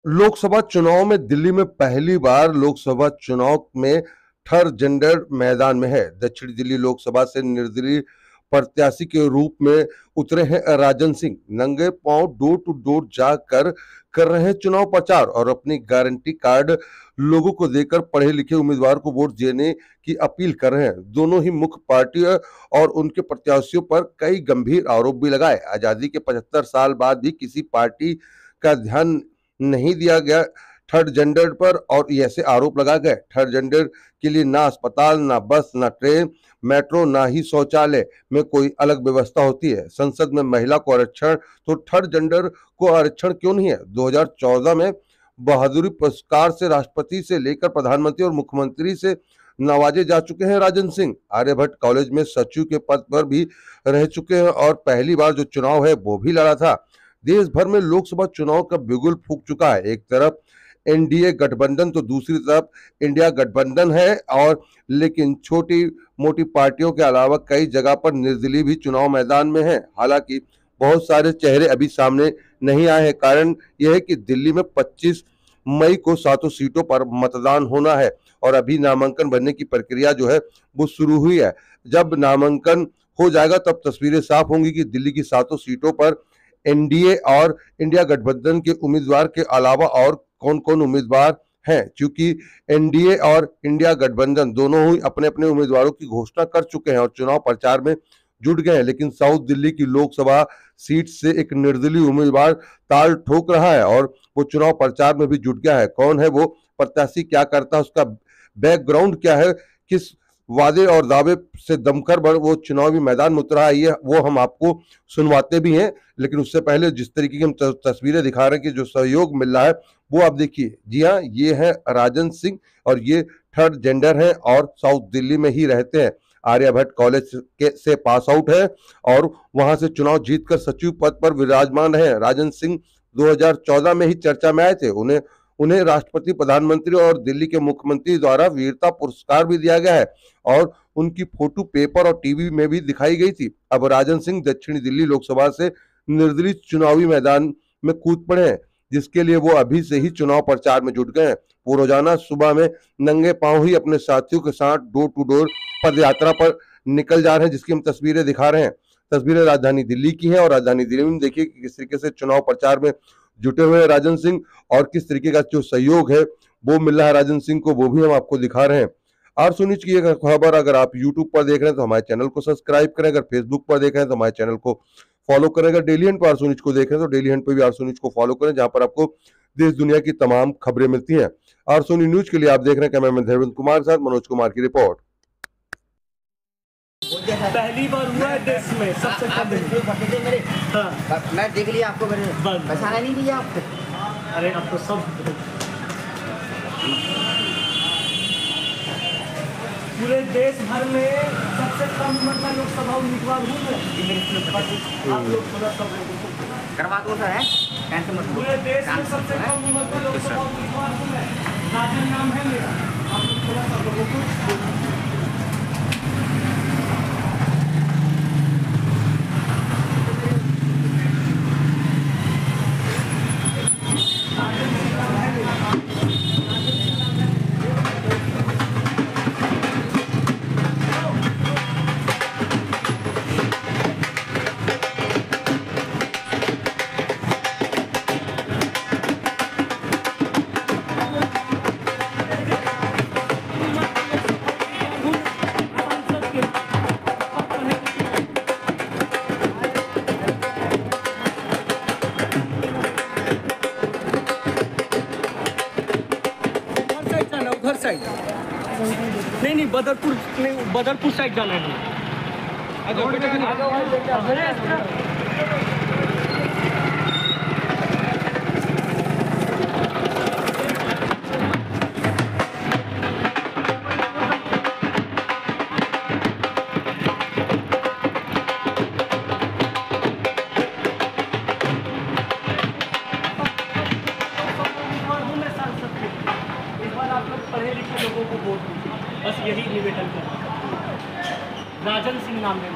लोकसभा चुनाव में दिल्ली में पहली बार लोकसभा चुनाव में थर्ड जेंडर मैदान में है। दक्षिण दिल्ली लोकसभा से निर्दलीय प्रत्याशी के रूप में उतरे हैं राजन सिंह। नंगे पांव डोर टू डोर जाकर कर रहे हैं चुनाव प्रचार और अपनी गारंटी कार्ड लोगों को देकर पढ़े लिखे उम्मीदवार को वोट देने की अपील कर रहे हैं। दोनों ही मुख्य पार्टी और उनके प्रत्याशियों पर कई गंभीर आरोप भी लगाए। आजादी के 75 साल बाद भी किसी पार्टी का ध्यान नहीं दिया गया थर्ड जेंडर पर और ऐसे आरोप लगाए गए। थर्ड जेंडर के लिए ना अस्पताल, ना बस, ना ट्रेन, मेट्रो, ना ही शौचालय में कोई अलग व्यवस्था होती है। संसद में महिला को आरक्षण तो थर्ड जेंडर को आरक्षण क्यों नहीं है? 2014 में बहादुरी पुरस्कार से राष्ट्रपति से लेकर प्रधानमंत्री और मुख्यमंत्री से नवाजे जा चुके हैं राजन सिंह। आर्यभट्ट कॉलेज में सचिव के पद पर भी रह चुके हैं और पहली बार जो चुनाव है वो भी लड़ा था। देश भर में लोकसभा चुनाव का बिगुल फूंक चुका है। एक तरफ एनडीए गठबंधन तो दूसरी तरफ इंडिया गठबंधन है और लेकिन छोटी मोटी पार्टियों के अलावा कई जगह पर निर्दलीय भी चुनाव मैदान में है। हालांकि बहुत सारे चेहरे अभी सामने नहीं आए हैं। कारण यह है कि दिल्ली में 25 मई को 7 सीटों पर मतदान होना है और अभी नामांकन भरने की प्रक्रिया जो है वो शुरू हुई है। जब नामांकन हो जाएगा तब तस्वीरें साफ होंगी कि दिल्ली की 7 सीटों पर एनडीए और इंडिया गठबंधन के उम्मीदवार के अलावा और कौन कौन उम्मीदवार हैं। क्योंकि एनडीए और इंडिया गठबंधन दोनों ही अपने अपने उम्मीदवारों की घोषणा कर चुके हैं और चुनाव प्रचार में जुट गए हैं। लेकिन साउथ दिल्ली की लोकसभा सीट से एक निर्दलीय उम्मीदवार ताल ठोक रहा है और वो चुनाव प्रचार में भी जुट गया है। कौन है वो प्रत्याशी, क्या करता है, उसका बैकग्राउंड क्या है, किस वादे और दावे से दमकर वो चुनावी मैदान में उतरा है, ये वो हम आपको सुनवाते भी हैं। लेकिन उससे पहले जिस तरीके की हम तस्वीरें दिखा रहे हैं कि जो सहयोग मिल रहा है वो आप देखिए। जी हाँ, ये है राजन सिंह और ये थर्ड जेंडर है और साउथ दिल्ली में ही रहते हैं। आर्यभट्ट कॉलेज से पास आउट है और वहां से चुनाव जीतकर सचिव पद पर विराजमान है। राजन सिंह 2014 में ही चर्चा में आए थे। उन्हें राष्ट्रपति, प्रधानमंत्री और दिल्ली के मुख्यमंत्री द्वारा वीरता पुरस्कार भी दिया गया है और उनकी फोटो पेपर और टीवी में भी दिखाई गई थी। अब राजन सिंह दक्षिणी दिल्ली लोकसभा से निर्दलीय चुनावी मैदान में कूद पड़े हैं, जिसके लिए वो अभी से ही चुनाव प्रचार में जुट गए हैं। वो रोजाना सुबह में नंगे पांव ही अपने साथियों के साथ डोर टू डोर पद यात्रा पर निकल जा रहे हैं, जिसकी हम तस्वीरें दिखा रहे हैं। तस्वीरें राजधानी दिल्ली की हैं और राजधानी दिल्ली में देखिए कि किस तरीके से चुनाव प्रचार में जुटे हुए हैं राजन सिंह और किस तरीके का जो सहयोग है वो मिल रहा है राजन सिंह को, वो भी हम आपको दिखा रहे हैं। आरसू न्यूज की एक खबर अगर आप यूट्यूब पर देख रहे हैं तो हमारे चैनल को सब्सक्राइब करें, अगर फेसबुक पर देख रहे हैं तो हमारे चैनल को फॉलो करें, अगर डेली हंट पर आरसू न्यूज को देख रहे हैं तो डेली हंट पर भी आरसू न्यूज को फॉलो करें, जहां पर आपको देश दुनिया की तमाम खबरें मिलती हैं। आरसू न्यूज के लिए आप देख रहे हैं कैमरामैन धर्मेंद्र कुमार के साथ मनोज कुमार की रिपोर्ट। पहली बार हुआ है देश में सबसे कम मेरे। हाँ, मैं देख लिया आपको, मेरे पहचाना नहीं दिया आपको। अरे अब तो सब पूरे देश भर में सबसे कम उम्र का लोकसभा उम्मीदवार हूँ। आप लोग थोड़ा सब करवा दो सर, है पूरे देश में सबसे कम उम्र का लोकसभा उम्मीदवार हूँ मैं। राजन नाम है मेरा। आप लोग थोड़ा सब लोगों को नहीं बदरपुर साइड जाना है। पढ़े लिखे लोगों को वोट दीजिए, बस यही निवेदन करना। राजन सिंह नाम है।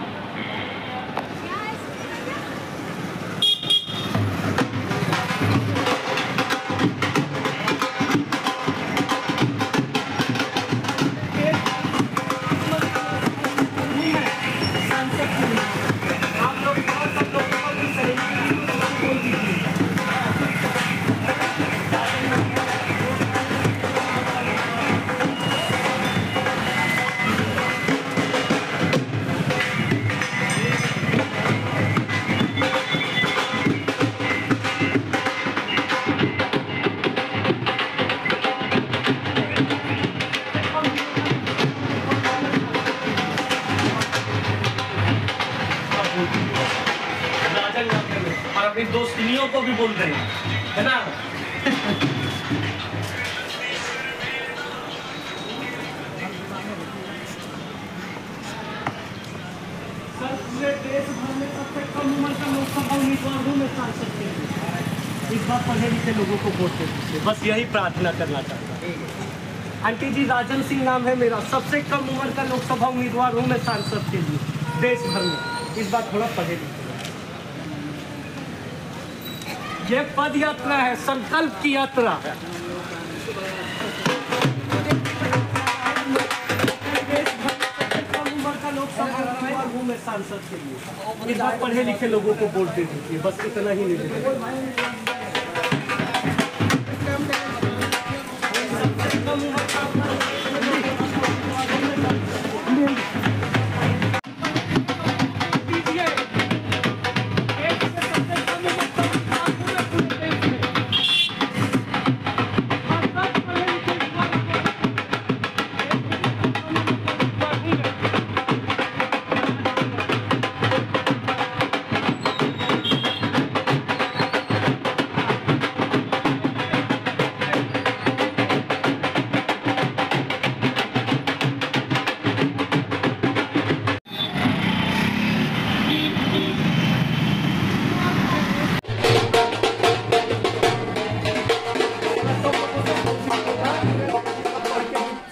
लड़कियों को भी बोल रहे हैं, है ना। सर पूरे देश भर में सबसे कम उम्र का लोकसभा उम्मीदवार हूँ मैं सांसद के लिए। इस बार पढ़े लिखे लोगों को वोट दे दीजिए, बस यही प्रार्थना करना चाहता हूँ। आंटी जी, राजन सिंह नाम है मेरा, सबसे कम उम्र का लोकसभा उम्मीदवार हूँ मैं सांसद के लिए देश भर में। इस बार थोड़ा पढ़े लिखे। ये पद यात्रा है, संकल्प की यात्रा। कम उम्र का लोकसभा उम्मीदवार हूँ मैं सांसद के लिए। इस बार पढ़े लिखे लोगों को वोट दे दीजिए, बस इतना ही नहीं।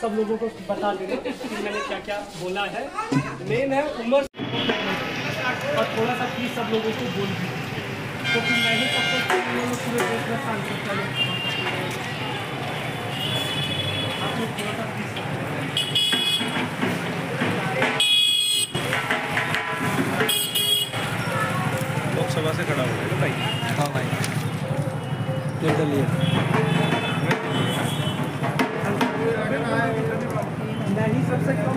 सब लोगों को बता देंगे कि मैंने क्या क्या बोला है। मेन है उम्र, और थोड़ा सा प्लीज सब लोगों को बोल दीजिए, क्योंकि मैं ही सबसे पूरे देश में सांसद का आप लोग थोड़ा सा लोकसभा से खड़ा हो गया भाई। हाँ भाई, निर्दलीय। नहीं सबसे कम।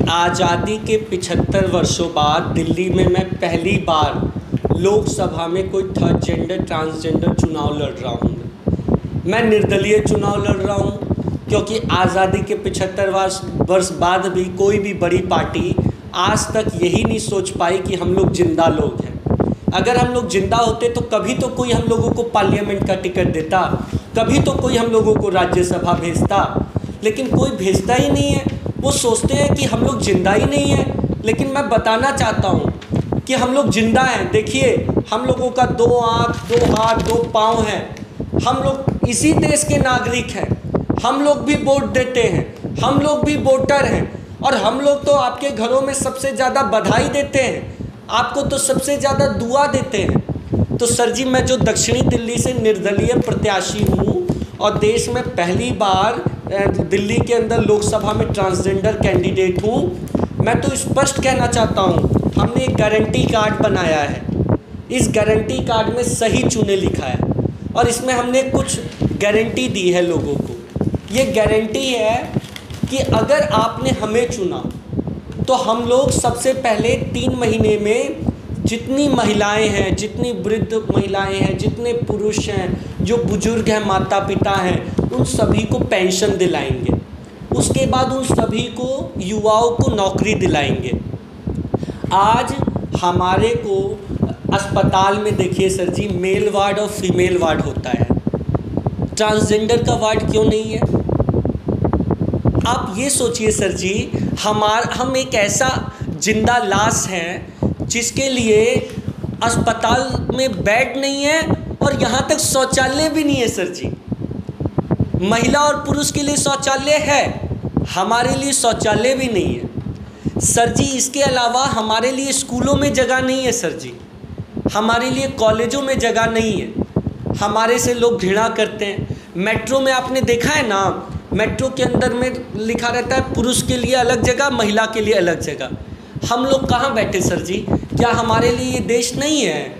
आज़ादी के 75 वर्षों बाद दिल्ली में मैं पहली बार लोकसभा में कोई थर्ड जेंडर ट्रांसजेंडर चुनाव लड़ रहा हूँ। मैं निर्दलीय चुनाव लड़ रहा हूँ क्योंकि आज़ादी के 75 वर्ष बाद भी कोई भी बड़ी पार्टी आज तक यही नहीं सोच पाई कि हम लोग जिंदा लोग हैं। अगर हम लोग जिंदा होते तो कभी तो कोई हम लोगों को पार्लियामेंट का टिकट देता, कभी तो कोई हम लोगों को राज्यसभा भेजता, लेकिन कोई भेजता ही नहीं है। वो सोचते हैं कि हम लोग जिंदा ही नहीं हैं, लेकिन मैं बताना चाहता हूँ कि हम लोग जिंदा हैं। देखिए, हम लोगों का 2 आँख, 2 हाथ, 2 पाँव हैं। हम लोग इसी देश के नागरिक हैं। हम लोग भी वोट देते हैं, हम लोग भी वोटर हैं, और हम लोग तो आपके घरों में सबसे ज़्यादा बधाई देते हैं, आपको तो सबसे ज़्यादा दुआ देते हैं। तो सर जी, मैं जो दक्षिणी दिल्ली से निर्दलीय प्रत्याशी हूँ और देश में पहली बार दिल्ली के अंदर लोकसभा में ट्रांसजेंडर कैंडिडेट हूँ, मैं तो स्पष्ट कहना चाहता हूँ, हमने एक गारंटी कार्ड बनाया है। इस गारंटी कार्ड में सही चुने लिखा है और इसमें हमने कुछ गारंटी दी है लोगों को। ये गारंटी है कि अगर आपने हमें चुना तो हम लोग सबसे पहले 3 महीने में जितनी महिलाएं हैं, जितनी वृद्ध महिलाएं हैं, जितने पुरुष हैं, जो बुजुर्ग हैं, माता पिता हैं, उन सभी को पेंशन दिलाएंगे। उसके बाद उन सभी को, युवाओं को नौकरी दिलाएंगे। आज हमारे को अस्पताल में देखिए सर जी, मेल वार्ड और फीमेल वार्ड होता है, ट्रांसजेंडर का वार्ड क्यों नहीं है? आप ये सोचिए सर जी, हम एक ऐसा जिंदा लाश हैं जिसके लिए अस्पताल में बेड नहीं है और यहाँ तक शौचालय भी नहीं है सर जी। महिला और पुरुष के लिए शौचालय है, हमारे लिए शौचालय भी नहीं है सर जी। इसके अलावा हमारे लिए स्कूलों में जगह नहीं है सर जी, हमारे लिए कॉलेजों में जगह नहीं है। हमारे से लोग घृणा करते हैं। मेट्रो में आपने देखा है ना, मेट्रो के अंदर में लिखा रहता है पुरुष के लिए अलग जगह, महिला के लिए अलग जगह। हम लोग कहाँ बैठे सर जी? क्या हमारे लिए ये देश नहीं है?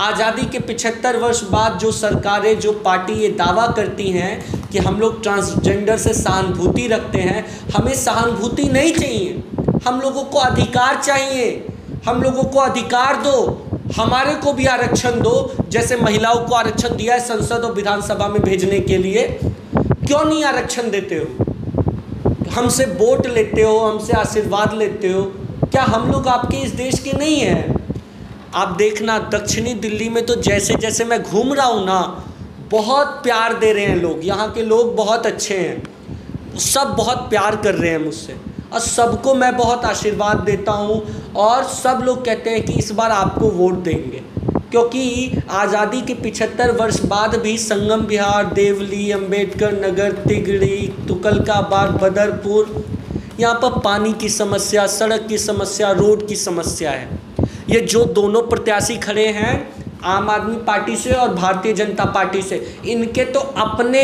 आज़ादी के 75 वर्ष बाद जो सरकारें, जो पार्टी ये दावा करती हैं कि हम लोग ट्रांसजेंडर से सहानुभूति रखते हैं, हमें सहानुभूति नहीं चाहिए, हम लोगों को अधिकार चाहिए। हम लोगों को अधिकार दो, हमारे को भी आरक्षण दो, जैसे महिलाओं को आरक्षण दिया है संसद और विधानसभा में भेजने के लिए। क्यों नहीं आरक्षण देते हो? हमसे वोट लेते हो, हमसे आशीर्वाद लेते हो, क्या हम लोग आपके इस देश के नहीं हैं? आप देखना दक्षिणी दिल्ली में तो जैसे जैसे मैं घूम रहा हूँ ना, बहुत प्यार दे रहे हैं लोग। यहाँ के लोग बहुत अच्छे हैं, सब बहुत प्यार कर रहे हैं मुझसे, और सबको मैं बहुत आशीर्वाद देता हूँ। और सब लोग कहते हैं कि इस बार आपको वोट देंगे, क्योंकि आज़ादी के 75 वर्ष बाद भी संगम विहार, देवली, अंबेडकर नगर, तिगड़ी, तुगलकाबाद, बदरपुर, यहाँ पर पानी की समस्या, सड़क की समस्या, रोड की समस्या है। ये जो दोनों प्रत्याशी खड़े हैं आम आदमी पार्टी से और भारतीय जनता पार्टी से, इनके तो अपने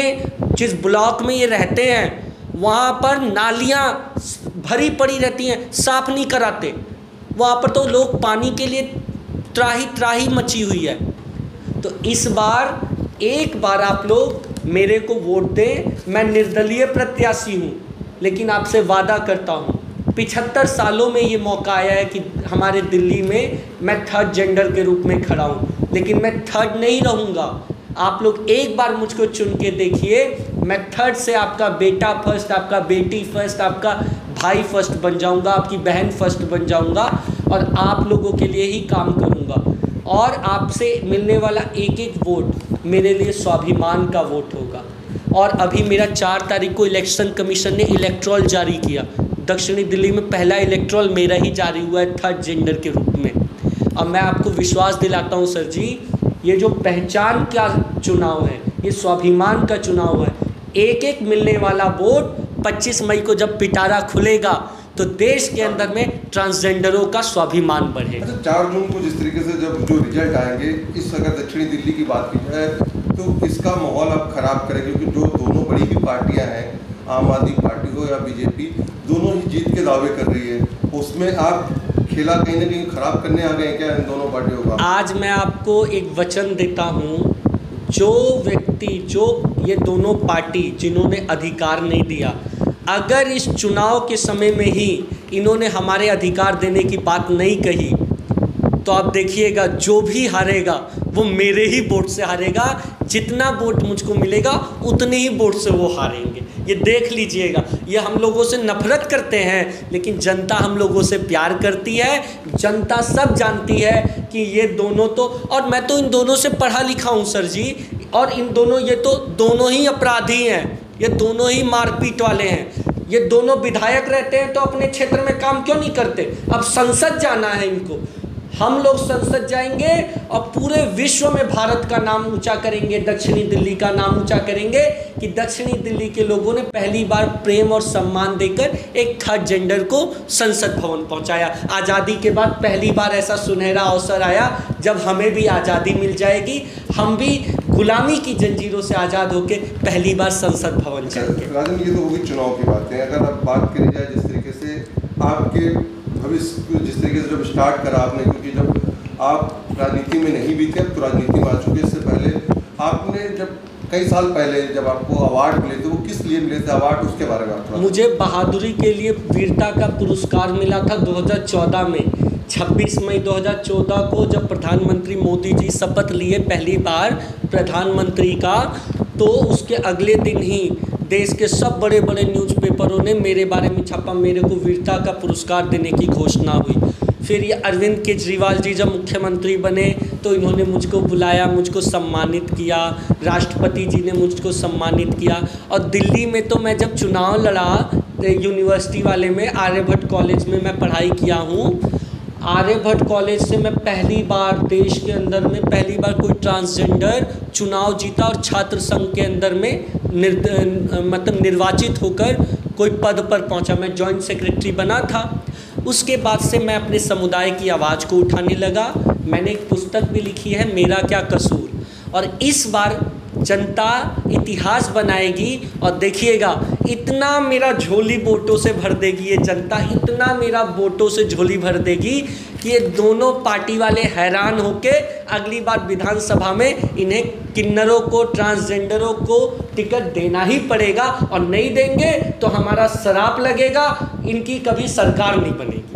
जिस ब्लॉक में ये रहते हैं वहाँ पर नालियाँ भरी पड़ी रहती हैं, साफ नहीं कराते। वहाँ पर तो लोग पानी के लिए त्राही त्राही मची हुई है। तो इस बार एक बार आप लोग मेरे को वोट दें। मैं निर्दलीय प्रत्याशी हूँ, लेकिन आपसे वादा करता हूँ 75 सालों में ये मौका आया है कि हमारे दिल्ली में मैं थर्ड जेंडर के रूप में खड़ा हूँ, लेकिन मैं थर्ड नहीं रहूँगा। आप लोग एक बार मुझको चुन के देखिए, मैं थर्ड से आपका बेटा फर्स्ट, आपका बेटी फर्स्ट, आपका भाई फर्स्ट बन जाऊँगा, आपकी बहन फर्स्ट बन जाऊँगा, और आप लोगों के लिए ही काम करूँगा। और आपसे मिलने वाला एक एक वोट मेरे लिए स्वाभिमान का वोट होगा। और अभी मेरा 4 तारीख को इलेक्शन कमीशन ने इलेक्ट्रॉल जारी किया। दक्षिणी दिल्ली में पहला इलेक्ट्रॉल मेरा ही जारी हुआ है थर्ड जेंडर के रूप में। अब मैं आपको विश्वास दिलाता हूँ सर जी, ये जो पहचान का चुनाव है, ये स्वाभिमान का चुनाव है। एक एक मिलने वाला वोट 25 मई को जब पिटारा खुलेगा तो देश के अंदर में ट्रांसजेंडरों का स्वाभिमान बढ़ेगा। अच्छा, 4 जून को जिस तरीके से जब जो रिजल्ट आएंगे, इस अगर दक्षिणी दिल्ली की बात की जाए तो इसका माहौल आप खराब करेंगे, क्योंकि जो दोनों बड़ी ही पार्टियां हैं, आम आदमी पार्टी हो या बीजेपी, दोनों ही जीत के दावे कर रही है। उसमें आप खेला कहीं ना कहीं खराब करने आ गए हैं क्या इन दोनों पार्टियों का? आज मैं आपको एक वचन देता हूँ, जो व्यक्ति, जो ये दोनों पार्टी जिन्होंने अधिकार नहीं दिया, अगर इस चुनाव के समय में ही इन्होंने हमारे अधिकार देने की बात नहीं कही, तो आप देखिएगा जो भी हारेगा वो मेरे ही वोट से हारेगा। जितना वोट मुझको मिलेगा उतने ही वोट से वो हारेंगे। ये देख लीजिएगा। ये हम लोगों से नफरत करते हैं, लेकिन जनता हम लोगों से प्यार करती है। जनता सब जानती है कि ये दोनों तो, और मैं तो इन दोनों से पढ़ा लिखा हूँ सर जी, और इन दोनों, ये तो दोनों ही अपराधी हैं, ये दोनों ही मारपीट वाले हैं। ये दोनों विधायक रहते हैं तो अपने क्षेत्र में काम क्यों नहीं करते? अब संसद जाना है इनको, हम लोग संसद जाएंगे और पूरे विश्व में भारत का नाम ऊंचा करेंगे, दक्षिणी दिल्ली का नाम ऊंचा करेंगे कि दक्षिणी दिल्ली के लोगों ने पहली बार प्रेम और सम्मान देकर एक थर्ड जेंडर को संसद भवन पहुंचाया। आज़ादी के बाद पहली बार ऐसा सुनहरा अवसर आया जब हमें भी आज़ादी मिल जाएगी, हम भी गुलामी की जंजीरों से आज़ाद होकर पहली बार संसद भवन जाएंगे। राजन, ये तो होगी चुनाव की बातें। अगर अब बात करी जाए जिस तरीके से आपके भविष्य, जिस तरीके से जब स्टार्ट करा आपने, क्योंकि जब आप राजनीति में नहीं भी थे, अब तो राजनीति में आ चुके। इससे पहले आपने जब कई साल पहले जब आपको अवार्ड मिले थे, वो किस लिए मिले थे अवार्ड, उसके बारे में आप? मुझे बहादुरी के लिए वीरता का पुरस्कार मिला था 2014 में। 26 मई 2014 को जब प्रधानमंत्री मोदी जी शपथ लिए पहली बार प्रधानमंत्री का, तो उसके अगले दिन ही देश के सब बड़े बड़े न्यूज़पेपरों ने मेरे बारे में छापा, मेरे को वीरता का पुरस्कार देने की घोषणा हुई। फिर ये अरविंद केजरीवाल जी जब मुख्यमंत्री बने तो इन्होंने मुझको बुलाया, मुझको सम्मानित किया, राष्ट्रपति जी ने मुझको सम्मानित किया। और दिल्ली में तो मैं जब चुनाव लड़ा यूनिवर्सिटी वाले में, आर्यभट्ट कॉलेज में मैं पढ़ाई किया हूँ। आर्यभट्ट कॉलेज से मैं पहली बार देश के अंदर में पहली बार कोई ट्रांसजेंडर चुनाव जीता और छात्र संघ के अंदर में निर्वाचित होकर कोई पद पर पहुंचा। मैं जॉइंट सेक्रेटरी बना था। उसके बाद से मैं अपने समुदाय की आवाज़ को उठाने लगा। मैंने एक पुस्तक भी लिखी है, मेरा क्या कसूर, और इस बार जनता इतिहास बनाएगी। और देखिएगा, इतना मेरा झोली वोटों से भर देगी ये जनता, इतना मेरा वोटों से झोली भर देगी कि ये दोनों पार्टी वाले हैरान होके अगली बार विधानसभा में इन्हें किन्नरों को, ट्रांसजेंडरों को टिकट देना ही पड़ेगा, और नहीं देंगे तो हमारा श्राप लगेगा, इनकी कभी सरकार नहीं बनेगी।